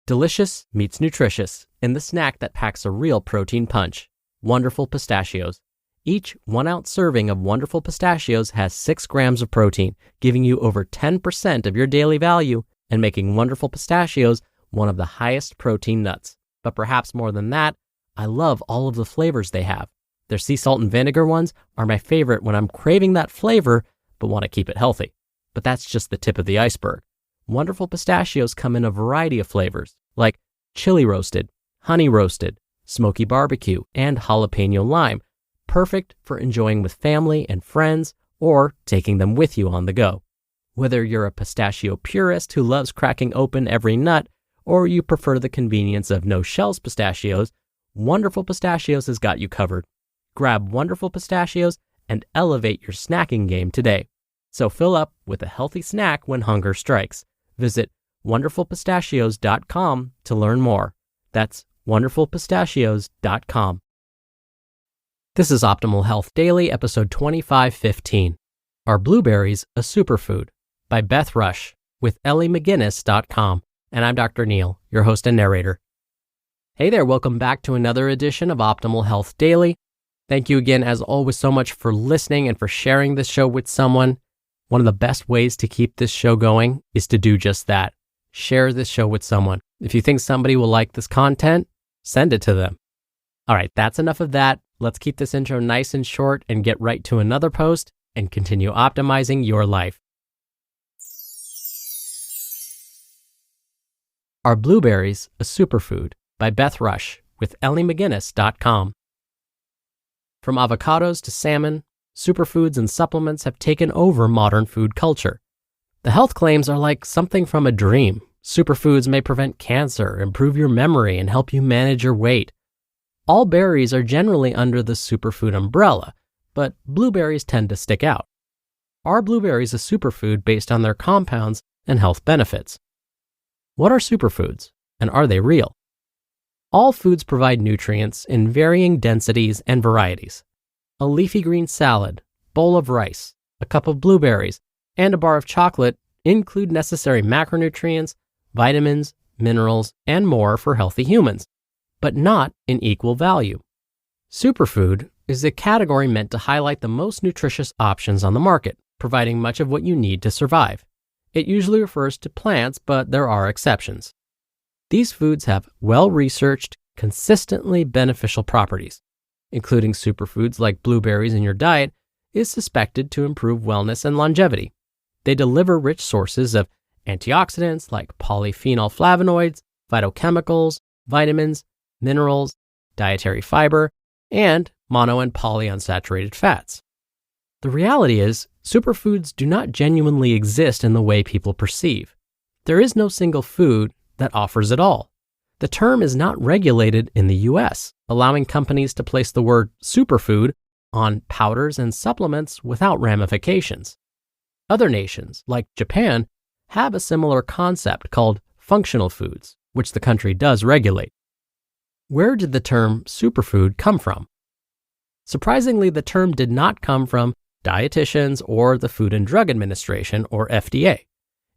Delicious meets nutritious in the snack that packs a real protein punch. Wonderful Pistachios. Each 1-ounce serving of Wonderful Pistachios has 6 grams of protein, giving you over 10% of your daily value and making Wonderful Pistachios one of the highest protein nuts. But perhaps more than that, I love all of the flavors they have. Their sea salt and vinegar ones are my favorite when I'm craving that flavor but want to keep it healthy. But that's just the tip of the iceberg. Wonderful Pistachios come in a variety of flavors, like chili roasted, honey roasted, smoky barbecue, and jalapeno lime, perfect for enjoying with family and friends or taking them with you on the go. Whether you're a pistachio purist who loves cracking open every nut, or you prefer the convenience of no-shells pistachios, Wonderful Pistachios has got you covered. Grab Wonderful Pistachios and elevate your snacking game today. So fill up with a healthy snack when hunger strikes. Visit wonderfulpistachios.com to learn more. That's wonderfulpistachios.com. This is Optimal Health Daily, episode 2515. Are Blueberries a Superfood? By Beth Rush with EllieMcGinnis.com. And I'm Dr. Neil, your host and narrator. Hey there, welcome back to another edition of Optimal Health Daily. Thank you again, as always, so much for listening and for sharing this show with someone. One of the best ways to keep this show going is to do just that. Share this show with someone. If you think somebody will like this content, send it to them. All right, that's enough of that. Let's keep this intro nice and short and get right to another post and continue optimizing your life. Are Blueberries a Superfood? By Beth Rush with EllieMcGinnis.com. From avocados to salmon, superfoods and supplements have taken over modern food culture. The health claims are like something from a dream. Superfoods may prevent cancer, improve your memory, and help you manage your weight. All berries are generally under the superfood umbrella, but blueberries tend to stick out. Are blueberries a superfood based on their compounds and health benefits? What are superfoods, and are they real? All foods provide nutrients in varying densities and varieties. A leafy green salad, bowl of rice, a cup of blueberries, and a bar of chocolate include necessary macronutrients, vitamins, minerals, and more for healthy humans, but not in equal value. Superfood is a category meant to highlight the most nutritious options on the market, providing much of what you need to survive. It usually refers to plants, but there are exceptions. These foods have well-researched, consistently beneficial properties. Including superfoods like blueberries in your diet is suspected to improve wellness and longevity. They deliver rich sources of antioxidants like polyphenol flavonoids, phytochemicals, vitamins, minerals, dietary fiber, and mono and polyunsaturated fats. The reality is, superfoods do not genuinely exist in the way people perceive. There is no single food that offers it all. The term is not regulated in the US, allowing companies to place the word superfood on powders and supplements without ramifications. Other nations, like Japan, have a similar concept called functional foods, which the country does regulate. Where did the term superfood come from? Surprisingly, the term did not come from dietitians or the Food and Drug Administration, or FDA.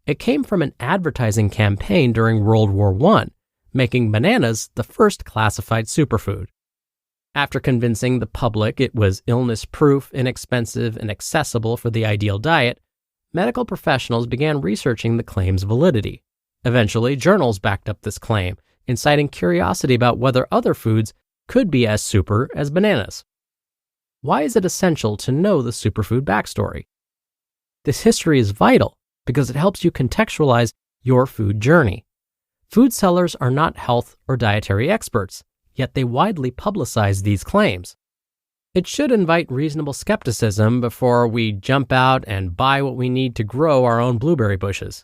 It came from an advertising campaign during World War I, making bananas the first classified superfood. After convincing the public it was illness-proof, inexpensive, and accessible for the ideal diet, medical professionals began researching the claim's validity. Eventually, journals backed up this claim, inciting curiosity about whether other foods could be as super as bananas. Why is it essential to know the superfood backstory? This history is vital because it helps you contextualize your food journey. Food sellers are not health or dietary experts, yet they widely publicize these claims. It should invite reasonable skepticism before we jump out and buy what we need to grow our own blueberry bushes.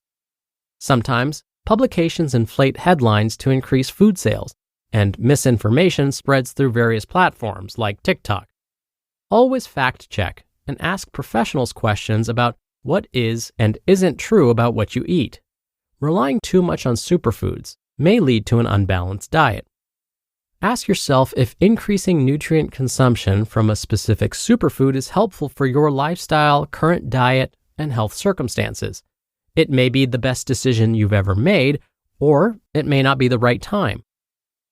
Sometimes, publications inflate headlines to increase food sales, and misinformation spreads through various platforms like TikTok. Always fact-check and ask professionals questions about what is and isn't true about what you eat. Relying too much on superfoods may lead to an unbalanced diet. Ask yourself if increasing nutrient consumption from a specific superfood is helpful for your lifestyle, current diet, and health circumstances. It may be the best decision you've ever made, or it may not be the right time.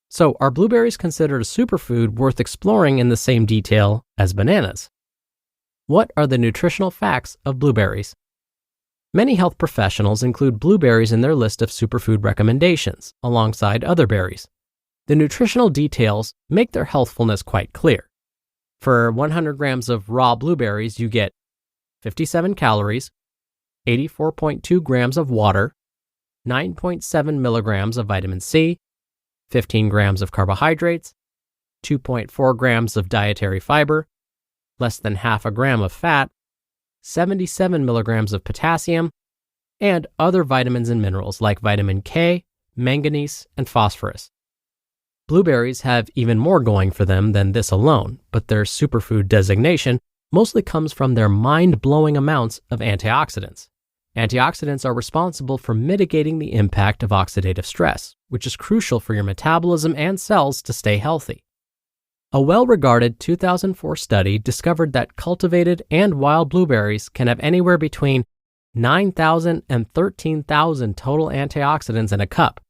So, are blueberries considered a superfood worth exploring in the same detail as bananas? What are the nutritional facts of blueberries? Many health professionals include blueberries in their list of superfood recommendations, alongside other berries. The nutritional details make their healthfulness quite clear. For 100 grams of raw blueberries, you get 57 calories, 84.2 grams of water, 9.7 milligrams of vitamin C, 15 grams of carbohydrates, 2.4 grams of dietary fiber, less than half a gram of fat, 77 milligrams of potassium, and other vitamins and minerals like vitamin K, manganese, and phosphorus. Blueberries have even more going for them than this alone, but their superfood designation mostly comes from their mind-blowing amounts of antioxidants. Antioxidants are responsible for mitigating the impact of oxidative stress, which is crucial for your metabolism and cells to stay healthy. A well-regarded 2004 study discovered that cultivated and wild blueberries can have anywhere between 9,000 and 13,000 total antioxidants in a cup.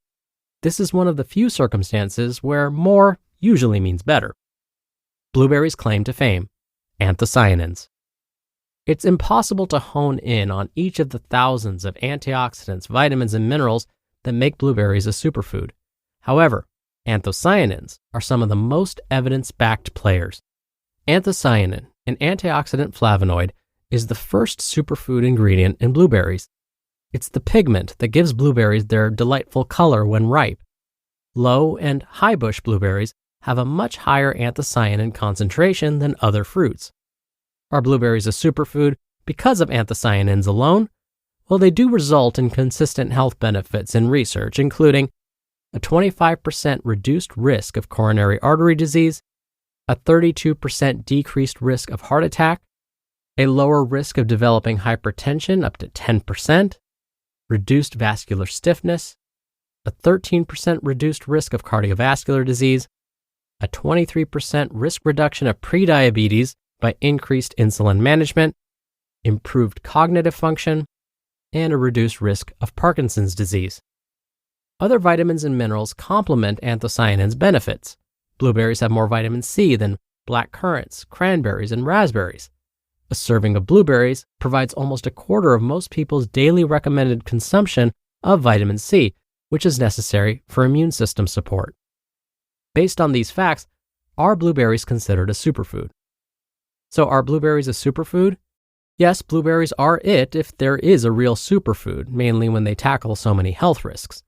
This is one of the few circumstances where more usually means better. Blueberries' claim to fame: anthocyanins. It's impossible to hone in on each of the thousands of antioxidants, vitamins, and minerals that make blueberries a superfood. However, anthocyanins are some of the most evidence-backed players. Anthocyanin, an antioxidant flavonoid, is the first superfood ingredient in blueberries. It's the pigment that gives blueberries their delightful color when ripe. Low and high bush blueberries have a much higher anthocyanin concentration than other fruits. Are blueberries a superfood because of anthocyanins alone? Well, they do result in consistent health benefits in research, including a 25% reduced risk of coronary artery disease, a 32% decreased risk of heart attack, a lower risk of developing hypertension up to 10%, reduced vascular stiffness, a 13% reduced risk of cardiovascular disease, a 23% risk reduction of prediabetes by increased insulin management, improved cognitive function, and a reduced risk of Parkinson's disease. Other vitamins and minerals complement anthocyanins' benefits. Blueberries have more vitamin C than black currants, cranberries, and raspberries. A serving of blueberries provides almost a quarter of most people's daily recommended consumption of vitamin C, which is necessary for immune system support. Based on these facts, are blueberries considered a superfood? So are blueberries a superfood? Yes, blueberries are it if there is a real superfood, mainly when they tackle so many health risks.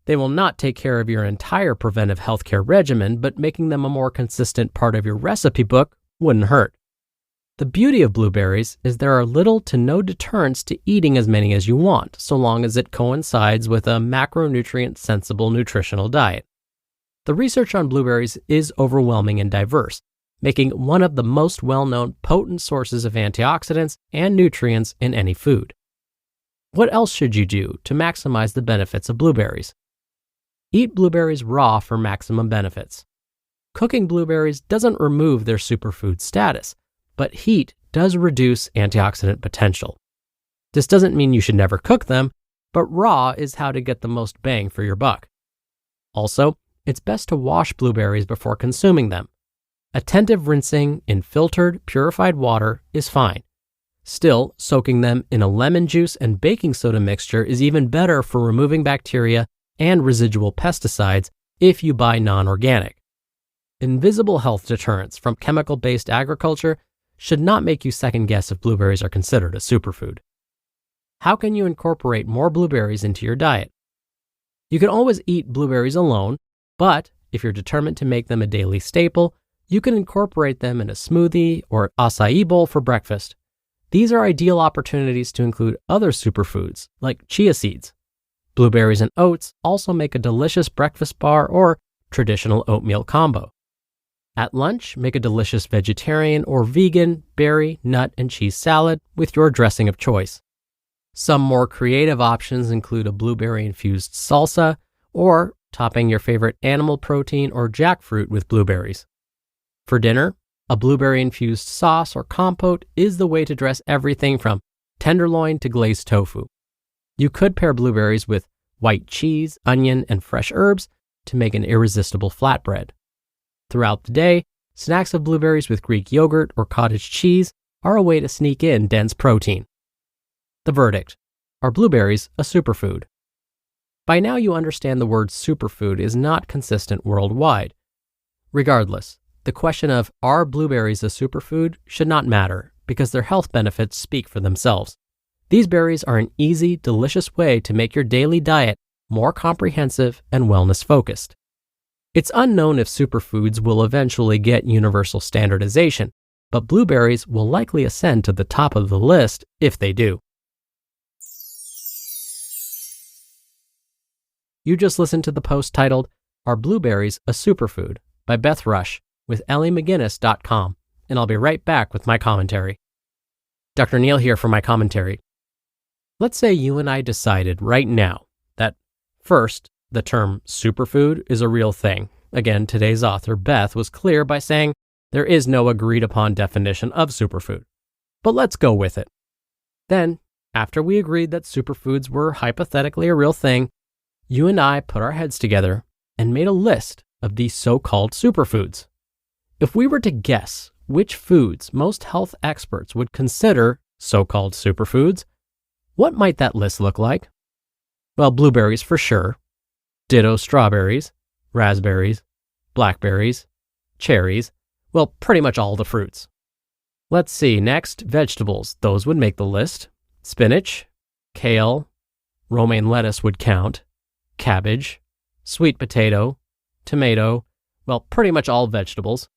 They will not take care of your entire preventive healthcare regimen, but making them a more consistent part of your recipe book wouldn't hurt. The beauty of blueberries is there are little to no deterrents to eating as many as you want, so long as it coincides with a macronutrient-sensible nutritional diet. The research on blueberries is overwhelming and diverse, making one of the most well-known potent sources of antioxidants and nutrients in any food. What else should you do to maximize the benefits of blueberries? Eat blueberries raw for maximum benefits. Cooking blueberries doesn't remove their superfood status, but heat does reduce antioxidant potential. This doesn't mean you should never cook them, but raw is how to get the most bang for your buck. Also, it's best to wash blueberries before consuming them. Attentive rinsing in filtered, purified water is fine. Still, soaking them in a lemon juice and baking soda mixture is even better for removing bacteria and residual pesticides if you buy non-organic. Invisible health deterrents from chemical-based agriculture should not make you second-guess if blueberries are considered a superfood. How can you incorporate more blueberries into your diet? You can always eat blueberries alone, but if you're determined to make them a daily staple, you can incorporate them in a smoothie or acai bowl for breakfast. These are ideal opportunities to include other superfoods like chia seeds. Blueberries and oats also make a delicious breakfast bar or traditional oatmeal combo. At lunch, make a delicious vegetarian or vegan berry, nut, and cheese salad with your dressing of choice. Some more creative options include a blueberry-infused salsa or topping your favorite animal protein or jackfruit with blueberries. For dinner, a blueberry-infused sauce or compote is the way to dress everything from tenderloin to glazed tofu. You could pair blueberries with white cheese, onion, and fresh herbs to make an irresistible flatbread. Throughout the day, snacks of blueberries with Greek yogurt or cottage cheese are a way to sneak in dense protein. The verdict: are blueberries a superfood? By now you understand the word superfood is not consistent worldwide. Regardless, the question of are blueberries a superfood should not matter because their health benefits speak for themselves. These berries are an easy, delicious way to make your daily diet more comprehensive and wellness-focused. It's unknown if superfoods will eventually get universal standardization, but blueberries will likely ascend to the top of the list if they do. You just listened to the post titled, "Are Blueberries a Superfood?" by Beth Rush with ellymcginnis.com, and I'll be right back with my commentary. Dr. Neal here for my commentary. Let's say you and I decided right now that, first, the term superfood is a real thing. Again, today's author, Beth, was clear by saying there is no agreed upon definition of superfood. But let's go with it. Then, after we agreed that superfoods were hypothetically a real thing, you and I put our heads together and made a list of these so-called superfoods. If we were to guess which foods most health experts would consider so-called superfoods, what might that list look like? Well, blueberries for sure. Ditto strawberries, raspberries, blackberries, cherries, well, pretty much all the fruits. Let's see, next, vegetables. Those would make the list. Spinach, kale, romaine lettuce would count, cabbage, sweet potato, tomato, well, pretty much all vegetables.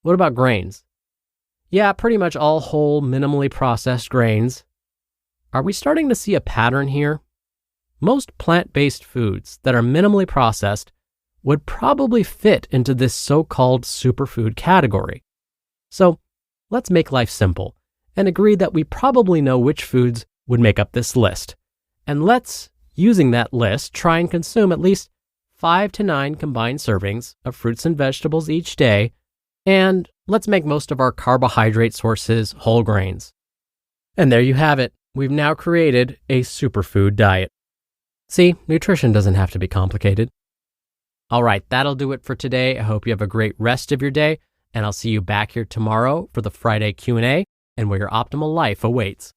What about grains? Yeah, pretty much all whole, minimally processed grains. Are we starting to see a pattern here? Most plant-based foods that are minimally processed would probably fit into this so-called superfood category. So let's make life simple and agree that we probably know which foods would make up this list. And let's, using that list, try and consume at least 5 to 9 combined servings of fruits and vegetables each day, and let's make most of our carbohydrate sources whole grains. And there you have it. We've now created a superfood diet. See, nutrition doesn't have to be complicated. All right, that'll do it for today. I hope you have a great rest of your day, and I'll see you back here tomorrow for the Friday Q&A and where your optimal life awaits.